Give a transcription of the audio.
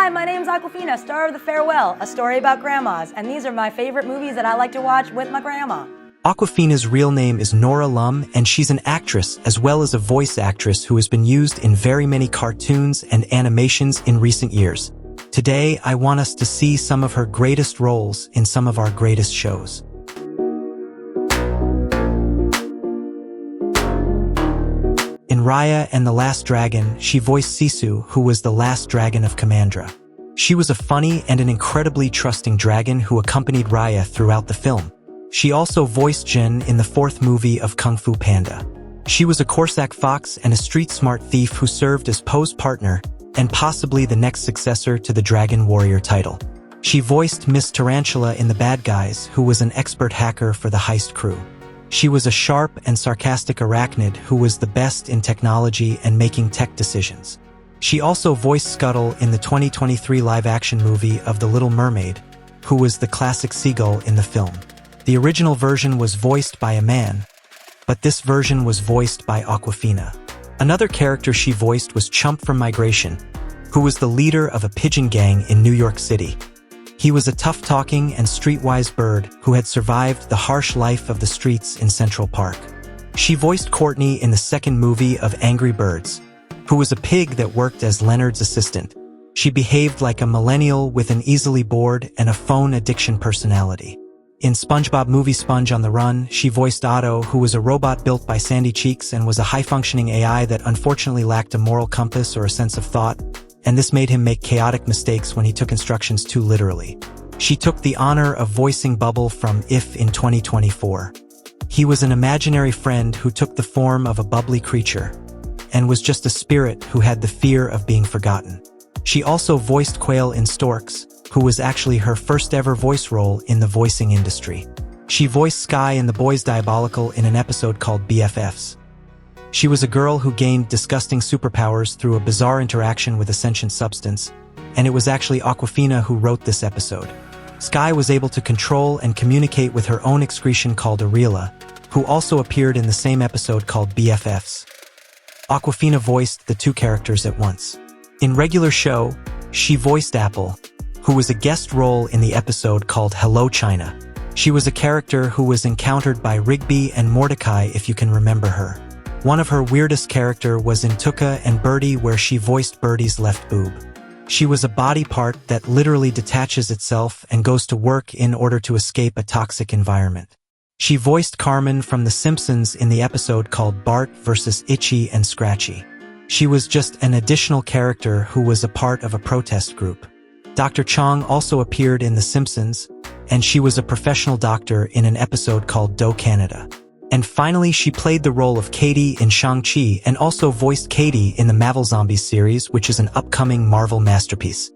Hi, my name's Awkwafina, star of The Farewell, a story about grandmas, and these are my favorite movies that I like to watch with my grandma. Awkwafina's real name is Nora, and she's an actress as well as a voice actress who has been used in very many cartoons and animations in recent years. Today, I want us to see some of her greatest roles in some of our greatest shows. In Raya and the Last Dragon, she voiced Sisu, who was the last dragon of Kamandra. She was a funny and an incredibly trusting dragon who accompanied Raya throughout the film. She also voiced Jin in the fourth movie of Kung Fu Panda. She was a Corsac fox and a street-smart thief who served as Poe's partner and possibly the next successor to the Dragon Warrior title. She voiced Miss Tarantula in The Bad Guys, who was an expert hacker for the heist crew. She was a sharp and sarcastic arachnid who was the best in technology and making tech decisions. She also voiced Scuttle in the 2023 live-action movie of The Little Mermaid, who was the classic seagull in the film. The original version was voiced by a man, but this version was voiced by Awkwafina. Another character she voiced was Chump from Migration, who was the leader of a pigeon gang in New York City. He was a tough-talking and streetwise bird who had survived the harsh life of the streets in Central Park. She voiced Courtney in the second movie of Angry Birds, who was a pig that worked as Leonard's assistant. She behaved like a millennial with an easily bored and a phone addiction personality. In SpongeBob Movie Sponge on the Run, she voiced Otto, who was a robot built by Sandy Cheeks and was a high-functioning AI that unfortunately lacked a moral compass or a sense of thought, and this made him make chaotic mistakes when he took instructions too literally. She took the honor of voicing Bubble from If in 2024. He was an imaginary friend who took the form of a bubbly creature, and was just a spirit who had the fear of being forgotten. She also voiced Quail in Storks, who was actually her first ever voice role in the voicing industry. She voiced Sky in The Boys Diabolical in an episode called BFFs. She was a girl who gained disgusting superpowers through a bizarre interaction with a sentient substance, and it was actually Awkwafina who wrote this episode. Sky was able to control and communicate with her own excretion called Areela, who also appeared in the same episode called BFFs. Awkwafina voiced the two characters at once. In regular show, she voiced Apple, who was a guest role in the episode called Hello China. She was a character who was encountered by Rigby and Mordecai, if you can remember her. One of her weirdest character was in Tuka and Birdie, where she voiced Birdie's left boob. She was a body part that literally detaches itself and goes to work in order to escape a toxic environment. She voiced Carmen from The Simpsons in the episode called Bart vs. Itchy and Scratchy. She was just an additional character who was a part of a protest group. Dr. Chong also appeared in The Simpsons, and she was a professional doctor in an episode called Do Canada. And finally, she played the role of Katie in Shang-Chi and also voiced Katie in the Marvel Zombies series, which is an upcoming Marvel masterpiece.